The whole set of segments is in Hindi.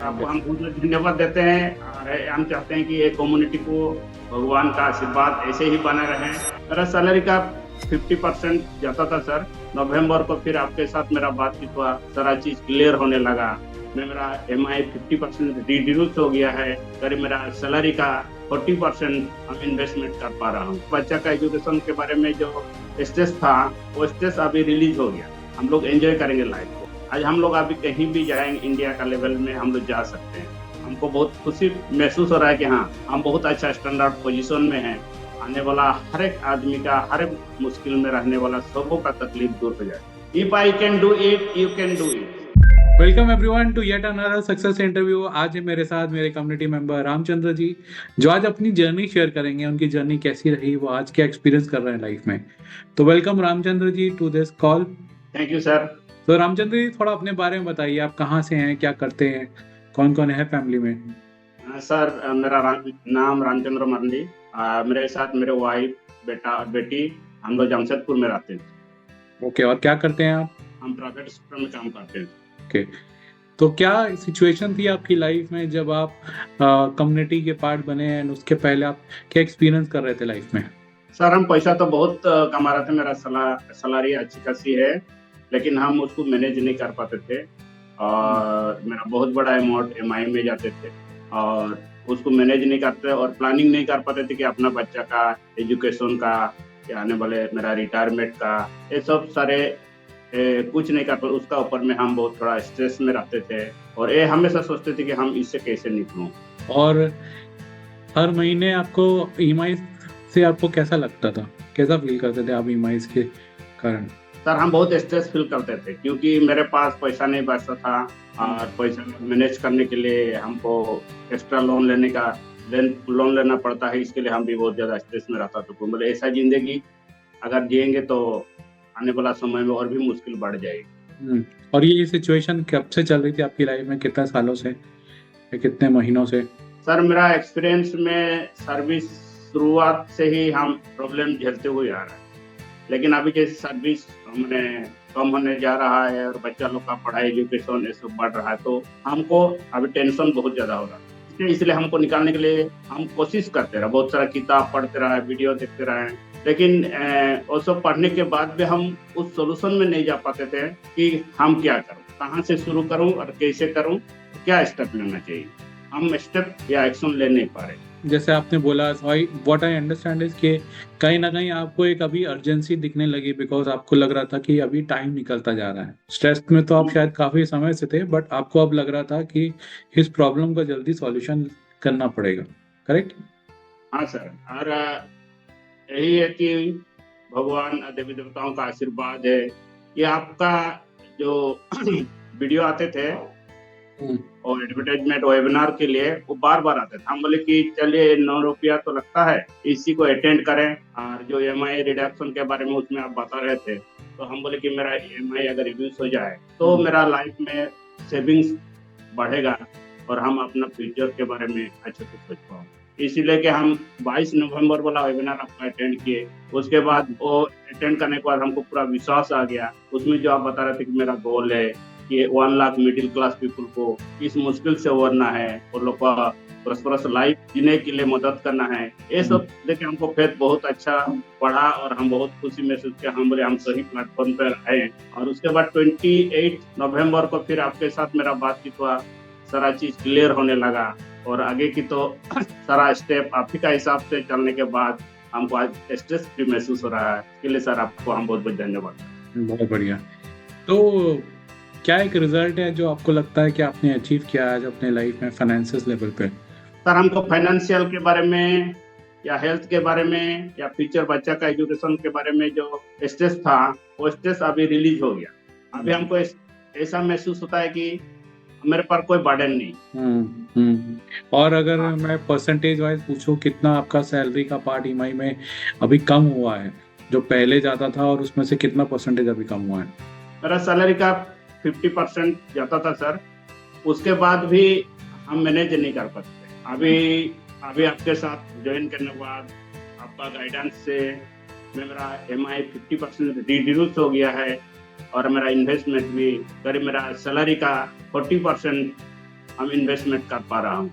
आपको हम बहुत धन्यवाद देते हैं और हम चाहते हैं कि ये कम्युनिटी को भगवान का आशीर्वाद ऐसे ही बना रहे। मेरा सैलरी का 50% जाता था सर। नवंबर को फिर आपके साथ मेरा बातचीत हुआ, सारा चीज क्लियर होने लगा। मेरा EMI 50% रिड्यूस हो गया है। करीब मेरा सैलरी का 40% हम इन्वेस्टमेंट कर पा रहा हूँ। बच्चा का एजुकेशन के बारे में जो स्ट्रेस था वो स्ट्रेस अभी रिलीज हो गया। हम लोग एंजॉय करेंगे लाइफ को। आज हम लोग अभी कहीं भी जाएंगे इंडिया का लेवल में हम लोग जा सकते हैं। हमको बहुत खुशी महसूस हो रहा है कि हाँ हम बहुत अच्छा स्टैंडर्ड पोजीशन में हैं। आने वाला हर एक आदमी का हर एक मुश्किल में रहने वाला सबों का तकलीफ दूर हो जाए। If I can do it you can do it. Welcome everyone to yet another success interview. आज है मेरे साथ मेरे कम्युनिटी मेंबर रामचंद्र जी, जो आज अपनी जर्नी शेयर करेंगे। उनकी जर्नी कैसी रही, वो आज क्या एक्सपीरियंस कर रहे हैं लाइफ में। तो welcome Ramchandra ji to this call. Thank you sir. तो रामचंद्र जी, थोड़ा अपने बारे में बताइए। आप कहाँ से हैं, क्या करते हैं, कौन कौन है फैमिली में? सर मेरा नाम रामचंद्र मरंडी। मेरे साथ मेरे वाइफ बेटा और बेटी, हम लोग जमशेदपुर में रहते हैं। ओके, और क्या करते हैं आप? हम प्राइवेट सेक्टर में काम करते हैं। ओके, तो क्या सिचुएशन थी आपकी लाइफ में जब आप कम्युनिटी के पार्ट बने एंड उसके पहले आप क्या एक्सपीरियंस कर रहे थे लाइफ में? सर हम पैसा तो बहुत कमा रहे थे। मेरा सैलरी अच्छी खासी है, लेकिन हम उसको मैनेज नहीं कर पाते थे। और मेरा बहुत बड़ा अमाउंट EMI में जाते थे और उसको मैनेज नहीं करते और प्लानिंग नहीं कर पाते थे कि अपना बच्चा का एजुकेशन का या आने वाले मेरा रिटायरमेंट का ये सब सारे कुछ नहीं कर पाते। उसका ऊपर में हम बहुत थोड़ा स्ट्रेस में रहते थे और ये हमेशा सोचते थे कि हम इससे कैसे निकलूं। और हर महीने आपको ईएमआई से आपको कैसा लगता था, कैसा फील करते थे आप ईएमआई के कारण? सर हम बहुत स्ट्रेस फील करते थे क्योंकि मेरे पास पैसा नहीं बचता था और पैसा मैनेज करने के लिए हमको एक्स्ट्रा लोन लेना पड़ता है। इसके लिए हम भी बहुत ज़्यादा स्ट्रेस में रहता था। तो मतलब ऐसा जिंदगी अगर जिएंगे तो आने वाला समय में और भी मुश्किल बढ़ जाएगी। और ये सिचुएशन कब से चल रही थी आपकी लाइफ में, कितने सालों से या कितने महीनों से? सर मेरा एक्सपीरियंस में सर्विस शुरुआत से ही हम प्रॉब्लम झेलते हुए आ रहे हैं, लेकिन अभी जैसे सर्विस हमने कम होने जा रहा है और बच्चा लोग का पढ़ाई एजुकेशन ये सब बढ़ रहा है, तो हमको अभी टेंशन बहुत ज्यादा हो रहा है। इसलिए हमको निकालने के लिए हम कोशिश करते रहे, बहुत सारा किताब पढ़ते रहे, वीडियो देखते रहे, लेकिन वो सब पढ़ने के बाद भी हम उस सोल्यूशन में नहीं जा पाते थे कि हम क्या करूं, कहाँ से शुरू करूं और कैसे करूं, क्या स्टेप लेना चाहिए। हम स्टेप या एक्शन ले नहीं पा रहे। जैसे आपने बोला, व्हाट आई अंडरस्टैंड इज कि कहीं ना कहीं आपको एक अभी अर्जेंसी दिखने लगी, बिकॉज आपको लग रहा था कि अभी टाइम निकलता जा रहा है। स्ट्रेस में तो आप शायद काफी समय से थे, बट आपको अब लग रहा था कि इस प्रॉब्लम का जल्दी सॉल्यूशन करना पड़ेगा, करेक्ट? हाँ सर, और यही है कि भगवान देवी देवताओं का आशीर्वाद है कि आपका जो वीडियो आते थे और एडवर्टाइजमेंट वेबिनार के लिए वो बार बार आते थे। हम बोले कि चलिए 9 रुपया तो लगता है, इसी को अटेंड करें। और जो EMI रिडक्शन के बारे में उसमें आप बता रहे थे, तो हम बोले कि मेरा EMI अगर रिड्यूस हो जाए तो मेरा लाइफ में सेविंग्स बढ़ेगा और हम अपना फ्यूचर के बारे में अच्छे से सोच पाओ। इसीलिए कि हम 22 नवंबर वाला वेबिनार आपका अटेंड किए। उसके बाद वो अटेंड करने के बाद हमको पूरा विश्वास आ गया। उसमें जो आप बता रहे थे कि मेरा गोल है कि 1 लाख मिडिल क्लास पीपल को इस मुश्किल से उबरना है और लोग का प्रॉस्परस लाइफ जीने के लिए मदद करना है, ये सब देखे हमको फेथ बहुत अच्छा बढ़ा और हम बहुत खुशी महसूस किया। हम बोले हम सही प्लेटफॉर्म पर आए। और उसके बाद 28 नवंबर को फिर आपके साथ मेरा बातचीत हुआ, सारा चीज क्लियर होने लगा और आगे की तो सारा स्टेप आप ही का हिसाब से चलने के बाद हमको आज स्ट्रेस फ्री महसूस हो रहा है। इसके लिए सर आपको हम बहुत बहुत धन्यवाद। बहुत बढ़िया। तो क्या एक रिजल्ट है जो आपको लगता है कि आपने अचीव किया आज अपने लाइफ में फाइनेंशियल लेवल पे? सर हमको फाइनेंशियल के बारे में या हेल्थ के बारे में या फ्यूचर बच्चा का एजुकेशन के बारे में जो स्ट्रेस था वो स्ट्रेस अभी रिलीज हो गया। अभी हमको ऐसा महसूस होता है कि मेरे पर कोई बर्डन नहीं। और अगर मैं परसेंटेज वाइज पूछूं, कितना आपका सैलरी का पार्ट ईएमआई में अभी कम हुआ है, जो पहले जाता था, और उसमें से कितना परसेंटेज अभी कम हुआ है? मेरा सैलरी का 50% जाता था सर। उसके बाद भी हम मैनेज नहीं कर पाते। अभी आपके साथ ज्वाइन करने के बाद आपका गाइडेंस से मेरा EMI 50% रिड्यूस हो गया है और मेरा इन्वेस्टमेंट भी करीब मेरा सैलरी का 40% हम इन्वेस्टमेंट कर पा रहा हूँ।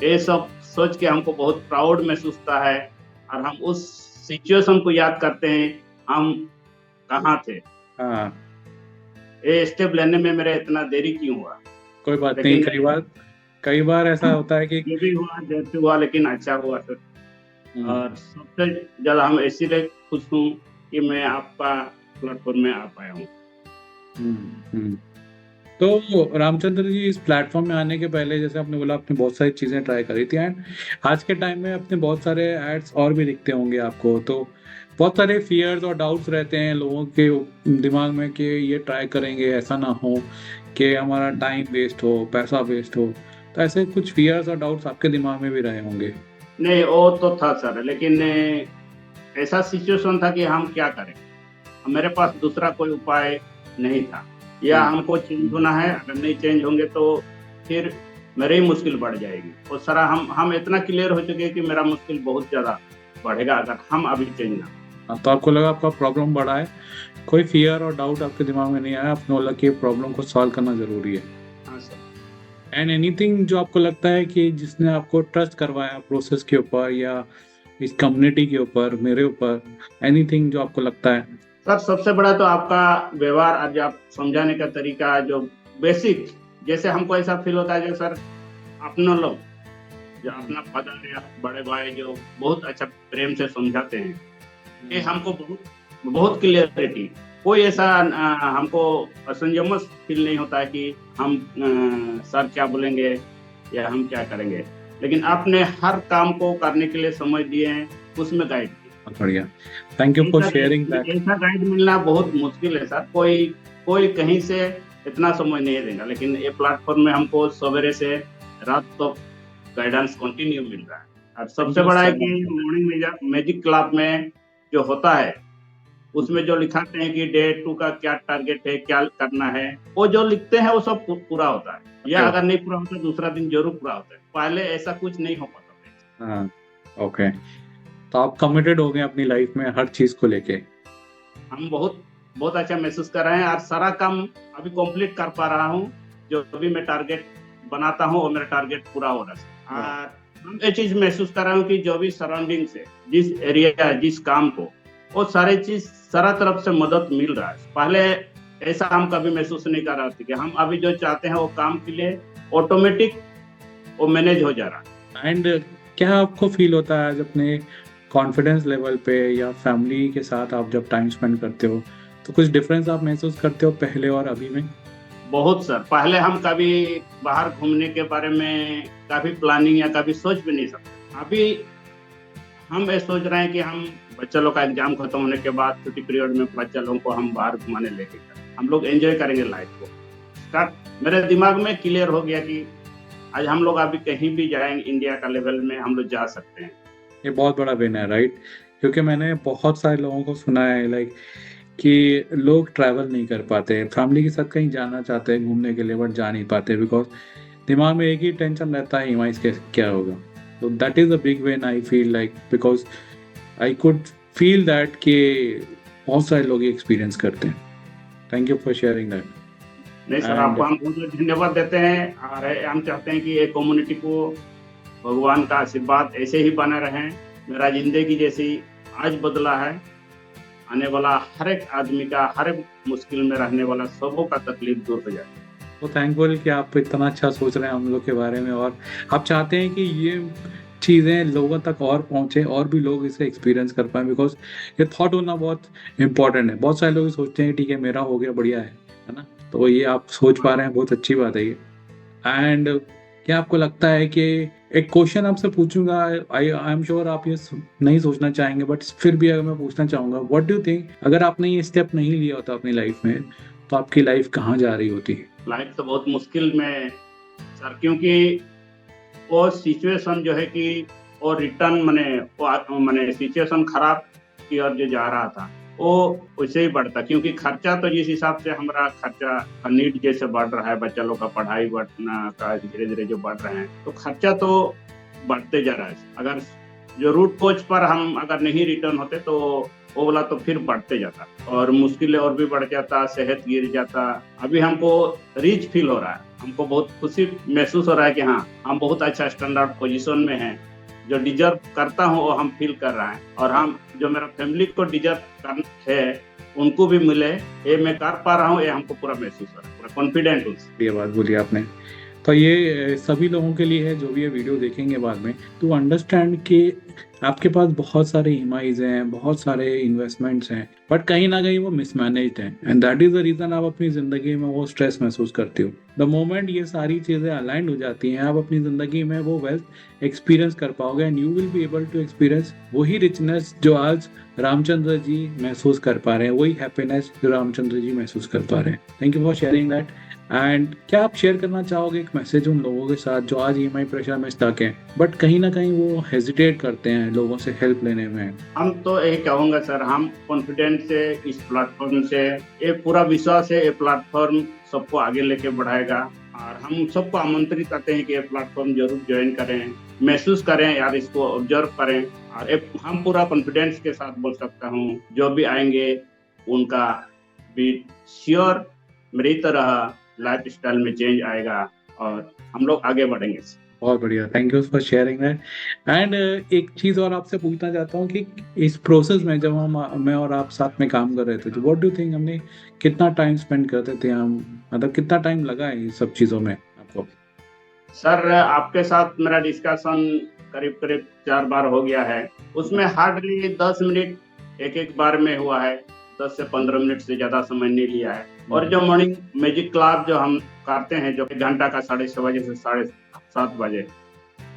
ये सब सोच के हमको बहुत प्राउड महसूस होता है और हम उस सिचुएशन को याद करते हैं, हम कहाँ थे, हाँ, ये स्टेप लेने में मेरा इतना देरी क्यों हुआ। कोई बात नहीं। लेकिन कई बार ऐसा होता है कि जो भी हुआ देर से हुआ, लेकिन अच्छा हुआ सर। और सबसे ज्यादा हम इसीलिए खुश हूँ कि मैं आपका प्लेटफॉर्म में आ पाया हूँ। तो रामचंद्र जी, इस प्लेटफॉर्म में आने के पहले जैसे आपने बोला आपने बहुत सारी चीज़ें ट्राई करी थी, एंड आज के टाइम में अपने बहुत सारे एड्स और भी दिखते होंगे आपको, तो बहुत सारे फियर्स और डाउट्स रहते हैं लोगों के दिमाग में कि ये ट्राई करेंगे ऐसा ना हो कि हमारा टाइम वेस्ट हो, पैसा वेस्ट हो। तो ऐसे कुछ फियर्स और डाउट्स आपके दिमाग में भी रहे होंगे। नहीं, वो तो था सर, लेकिन ऐसा सिचुएशन था कि हम क्या करें, मेरे पास दूसरा कोई उपाय नहीं था। या हमको चेंज होना है, अगर नहीं चेंज होंगे तो फिर मेरी ही मुश्किल बढ़ जाएगी। और सारा हम इतना क्लियर हो चुके हैं कि मेरा मुश्किल बहुत ज़्यादा बढ़ेगा अगर हम अभी चेंज ना। तो आपको लगा आपका प्रॉब्लम बड़ा है, कोई फियर और डाउट आपके दिमाग में नहीं आया, आपने बोला कि प्रॉब्लम को सॉल्व करना जरूरी है। हाँ सर। एंड एनीथिंग जो आपको लगता है कि जिसने आपको ट्रस्ट करवाया प्रोसेस के ऊपर या इस कम्युनिटी के ऊपर, मेरे ऊपर, एनीथिंग जो आपको लगता है? सर, सबसे बड़ा तो आपका व्यवहार, आज आप समझाने का तरीका, जो बेसिक, जैसे हमको ऐसा फील होता है जो सर अपना लोग, जो अपना फादर या बड़े भाई जो बहुत अच्छा प्रेम से समझाते हैं, ये हमको बहुत क्लियरिटी, कोई ऐसा हमको असंजमस फील नहीं होता है कि हम सर क्या बोलेंगे या हम क्या करेंगे। लेकिन आपने हर काम को करने के लिए समझ दिए हैं, उसमें गाइड किया। बढ़िया, thank you for sharing that. ऐसा गाइड मिलना बहुत मुश्किल है सर, कोई कहीं से इतना समझ नहीं देगा, लेकिन ये प्लेटफॉर्म में हमको सवेरे से रात तक गाइडेंस कंटिन्यू मिल रहा है। और सबसे बड़ा है कि मॉर्निंग मैजिक क्लब में जो होता है, उसमें जो लिखाते हैं कि डे 2 का क्या टारगेट है, क्या करना है, वो जो लिखते हैं वो सब पूरा होता है, या अगर नहीं पूरा होता दूसरा दिन जरूर पूरा होता है। पहले ऐसा कुछ नहीं हो पाता था। हाँ, ओके। तो आप कमिटेड हो गए अपनी लाइफ में हर चीज को लेके? हम बहुत अच्छा महसूस कर रहे हैं और सारा काम अभी कंप्लीट कर पा रहा हूँ। जो भी मैं टारगेट बनाता हूँ वो मेरा टारगेट पूरा हो रहा है। और ये चीज महसूस कर रहा हूँ कि जो भी सराउंडिंग से, जिस एरिया, जिस काम को, वो सारे चीज सारा तरफ से मदद मिल रहा है। पहले ऐसा हम कभी महसूस नहीं कर रहे थे कि हम अभी जो चाहते हैं वो काम के लिए ऑटोमेटिक वो मैनेज हो जा रहा है। एंड क्या आपको फील होता है आज अपने कॉन्फिडेंस लेवल पे या फैमिली के साथ आप जब टाइम स्पेंड करते हो, तो कुछ डिफरेंस आप महसूस करते हो पहले और अभी में? बहुत सर, पहले हम कभी बाहर घूमने के बारे में कभी प्लानिंग या कभी सोच भी नहीं सकते। अभी हम ये सोच रहे हैं कि हम बच्चा लोग का एग्जाम खत्म होने के बाद छुट्टी पीरियड में बच्चा लोगों को हम बाहर घुमाने लेके हम लोग एंजॉय करेंगे लाइफ को। स्टार्ट मेरे दिमाग में क्लियर हो गया कि आज हम लोग अभी कहीं भी जाएंगे, इंडिया का लेवल में हम लोग जा सकते हैं। ये बहुत बड़ा विन है, राइट? क्योंकि मैंने बहुत सारे लोगों को सुना है लाइक कि लोग ट्रैवल नहीं कर पाते, फैमिली के साथ कहीं जाना चाहते हैं घूमने के लिए बट जा नहीं पाते बिकॉज दिमाग में एक ही टेंशन रहता है, हिमाइस के क्या होगा। तो that is a big win I feel like, because I could feel that कि बहुत सारे लोग ये एक्सपीरियंस करते हैं। Thank you for sharing that. नहीं सर, आपको हम बहुत धन्यवाद देते हैं और हम चाहते हैं कि ये कम्युनिटी को भगवान का आशीर्वाद ऐसे ही बना रहे। मेरा जिंदगी जैसी आज बदला है, आने वाला हर एक आदमी का, हर एक मुश्किल में रहने वाला सबों का तकलीफ दूर हो जाए। तो थैंकफुल कि आप इतना अच्छा सोच रहे हैं हम लोग के बारे में और आप चाहते हैं कि ये चीज़ें लोगों तक और पहुँचे और भी लोग इसे एक्सपीरियंस कर पाएँ, बिकॉज ये थॉट होना बहुत इम्पॉर्टेंट है। बहुत सारे लोग सोचते हैं ठीक है मेरा हो गया, बढ़िया है ना? तो ये आप सोच पा रहे हैं, बहुत अच्छी बात है ये। एंड क्या आपको लगता है कि एक क्वेश्चन आपसे पूछूंगा, आई एम श्योर आप ये नहीं सोचना चाहेंगे बट फिर भी अगर मैं पूछना चाहूँगा, व्हाट डू यू थिंक अगर आपने ये स्टेप नहीं लिया होता अपनी लाइफ में तो आपकी लाइफ कहाँ जा रही होती? लाइफ तो बहुत मुश्किल में सर, क्योंकि वो सिचुएशन जो है कि वो रिटर्न मैंने सिचुएशन खराब की ओर जो जा रहा था वो वैसे ही बढ़ता, क्योंकि खर्चा तो जिस हिसाब से हमारा खर्चा नीड जैसे बढ़ रहा है, बच्चा लोग का पढ़ाई बढ़ना का धीरे धीरे जो बढ़ रहे हैं, तो खर्चा तो बढ़ते जा रहा है। अगर जो रूट कोच पर हम अगर नहीं रिटर्न होते तो वो वाला तो फिर बढ़ते जाता और मुश्किलें और भी बढ़ जाता, सेहत गिर जाता। अभी हमको रिच फील हो रहा है, हमको बहुत खुशी महसूस हो रहा है कि हाँ, हम बहुत अच्छा स्टैंडर्ड पोजीशन में हैं। जो डिजर्व करता हूँ वो हम फील कर रहे हैं, और हम जो मेरा फैमिली को डिजर्व करना है उनको भी मिले, ये मैं कर पा रहा हूँ, ये हमको पूरा महसूस हो रहा है, पूरा कॉन्फिडेंट हूँ। ये बात बोली आपने। तो ये सभी लोगों के लिए है जो भी ये वीडियो देखेंगे बाद में, टू अंडरस्टैंड कि आपके पास बहुत सारे ईएमआईज हैं, बहुत सारे इन्वेस्टमेंट्स हैं, बट कहीं ना कहीं वो मिसमैनेज्ड हैं, and that is the reason आप अपनी जिंदगी में वो स्ट्रेस महसूस करते हो। द मोमेंट ये सारी चीजें अलाइंड हो जाती हैं, आप अपनी जिंदगी में वो वेल्थ एक्सपीरियंस कर पाओगे, and you will be able to experience वही रिचनेस जो आज रामचंद्र जी महसूस कर पा रहे हैं, वही हैप्पीनेस जो रामचंद्र जी महसूस कर पा रहे हैं। Thank you for sharing that. And क्या आप शेयर करना चाहोगे एक मैसेज उन लोगों के साथ जो आज ईएमआई प्रेशर में स्टक हैं, बट कहीं ना कहीं वो हेजिटेट करते हैं लोगों से हेल्प लेने में? हम तो यही कहूँगा सर, हम कॉन्फिडेंस से इस प्लेटफॉर्म से, ये पूरा विश्वास है ये प्लेटफॉर्म सबको आगे लेके बढ़ाएगा, और हम सबको आमंत्रित करते हैं कि ये प्लेटफॉर्म जरूर ज्वाइन करें, महसूस करें यार, इसको ऑब्जर्व करें। और हम पूरा कॉन्फिडेंस के साथ बोल सकता हूँ, जो भी आएंगे उनका भी श्योर मेरी तरह लाइफ स्टाइल में चेंज आएगा और हम लोग आगे बढ़ेंगे। बहुत बढ़िया, thank you for sharing that. And एक चीज और आपसे पूछना चाहता हूँ कि इस प्रोसेस में जब मैं और आप साथ में काम कर रहे थे, तो व्हाट डू थिंक हमने कितना टाइम स्पेंड करते थे हम, मतलब कितना टाइम लगा है ये सब चीजों में आपको? सर आपके साथ मेरा डिस्कशन करीब करीब 4 बार हो गया है, उसमें हार्डली 10 मिनट एक बार में हुआ है, 10 से 15 मिनट से ज्यादा समय नहीं लिया है। और जो मॉर्निंग मैजिक क्लास जो हम करते हैं, जो 1 घंटा का 6:30 बजे से 7:30 बजे,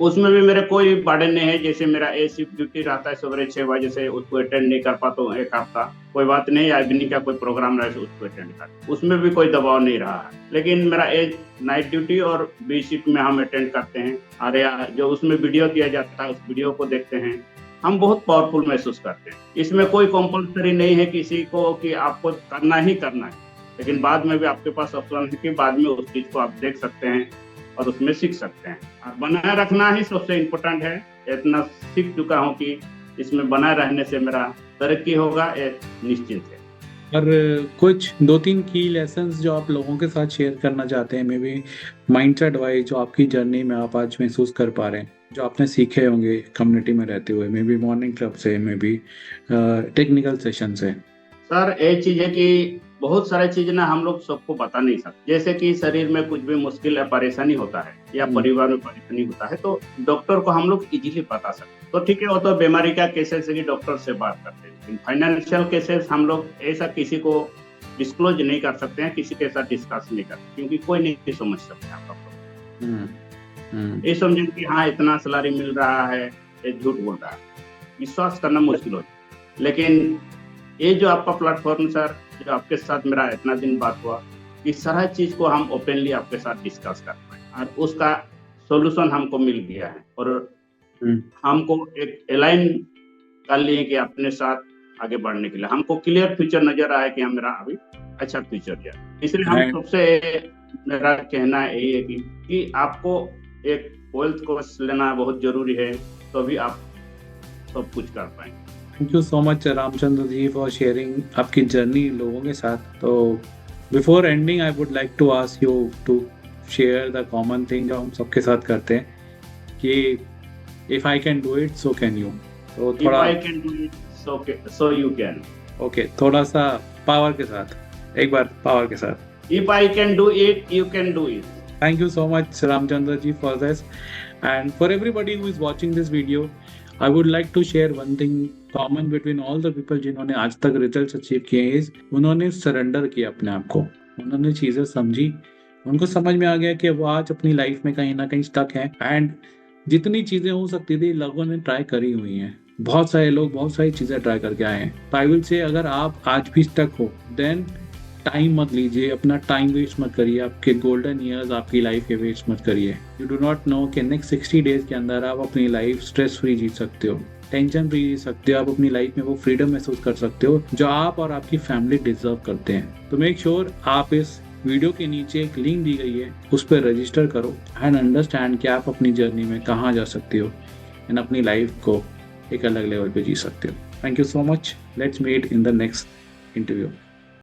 उसमें भी मेरे कोई बर्डन नहीं है। जैसे मेरा ए शिफ्ट ड्यूटी रहता है सवेरे 6 बजे से, उसको अटेंड नहीं कर पाता हूँ 1 हफ्ता, कोई बात नहीं, इवनिंग का कोई प्रोग्राम रहे तो उसको अटेंड कर, उसमें भी कोई दबाव नहीं रहा है। लेकिन मेरा नाइट ड्यूटी और बी शिफ्ट में हम अटेंड करते हैं, और जो उसमें वीडियो दिया जाता है उस वीडियो को देखते हैं, हम बहुत पावरफुल महसूस करते हैं। इसमें कोई कंपल्सरी नहीं है किसी को कि आपको करना ही करना है, लेकिन बाद में भी आपके पास ऑप्शन है कि बाद में उस चीज को आप देख सकते हैं और उसमें सीख सकते हैं, और बनाए रखना ही सबसे इम्पोर्टेंट है। इतना सीख चुका हूँ कि इसमें बनाए रहने से मेरा तरक्की होगा, ये निश्चित है। और कुछ 2-3 की लेसन्स जो आप लोगों के साथ शेयर करना चाहते हैं, मे बी माइंडसेट वाइज, जो आपकी जर्नी में आप आज महसूस कर पा रहे हैं, जो आपने सीखे होंगे कम्युनिटी में रहते हुए, मे बी मॉर्निंग क्लब से, मे बी टेक्निकल सेशन से? सर एक चीज है कि बहुत सारी चीजें ना हम लोग सबको बता नहीं सकते, जैसे कि शरीर में कुछ भी मुश्किल या परेशानी होता है, या परिवार में परेशानी होता है, तो डॉक्टर को हम लोग इजीली बता सकते हैं। तो ठीक है, वो तो बीमारी का केसेस है कि डॉक्टर से बात करते हैं, लेकिन फाइनेंशियल केसेस हम लोग ऐसा किसी को डिस्क्लोज नहीं कर सकते हैं, किसी के साथ डिस्कस नहीं करते, क्योंकि कोई नहीं समझ सकता आपका। ये समझे कि हाँ इतना सैलरी मिल रहा है, ये झूठ बोल रहा है, विश्वास करना मुश्किल हो जाए। लेकिन ये जो आपका प्लेटफॉर्म सर, जो आपके साथ मेरा इतना दिन बात हुआ, इस सारा चीज को हम ओपनली आपके साथ डिस्कस कर पाए, और उसका सॉल्यूशन हमको मिल गया है, और हमको एक अलाइन कर लिए कि अपने साथ आगे बढ़ने के लिए हमको क्लियर फ्यूचर नजर आया कि मेरा अभी अच्छा फ्यूचर है। इसलिए हम सबसे मेरा कहना यही है कि आपको एक वेल्थ कोर्स लेना बहुत जरूरी है, तो भी आप सब कुछ कर पाएंगे। Thank you so much Ramchandra ji for sharing आपकी जर्नी लोगों के साथ। तो before ending I would like to ask you to share the common thing जो हम सबके साथ करते हैं, कि if I can do it so can you. तो थोड़ा I can do it so you can. Okay, थोड़ा सा पावर के साथ, एक बार पावर के साथ, if I can do it you can do it. Thank you so much Ramchandra ji for this, and for everybody who is watching this video, I would like to share one thing common between all the people जिन्होंने आज तक रिजल्ट्स अचीव किए हैं, उन्होंने सरेंडर किया अपने आप को, उन्होंने चीज़ें समझी, उनको समझ में आ गया कि वो आज अपनी लाइफ में कहीं ना कहीं स्टक हैं, एंड जितनी चीज़ें हो सकती थी लोगों ने ट्राई करी हुई हैं। बहुत सारे लोग बहुत सारी चीज़ें ट्राई करके आए हैं। तो आई विल से, अगर आप आज भी स्टक हो, देन टाइम मत लीजिए, अपना टाइम वेस्ट मत करिए, आपके गोल्डन ईयर्स आपकी लाइफ के वेस्ट मत करिए। यू डू नॉट नो कि नेक्स्ट 60 डेज के अंदर आप अपनी लाइफ स्ट्रेस फ्री जी सकते हो, टेंशन फ्री जी सकते हो, आप अपनी लाइफ में वो फ्रीडम महसूस कर सकते हो जो आप और आपकी फैमिली डिजर्व करते हैं। तो मेक श्योर आप इस वीडियो के नीचे एक लिंक दी गई है, उस पर रजिस्टर करो एंड अंडरस्टैंड कि आप अपनी जर्नी में कहाँ जा सकते हो एंड अपनी लाइफ को एक अलग लेवल पे जी सकते हो। Thank you so much, let's meet in the next interview.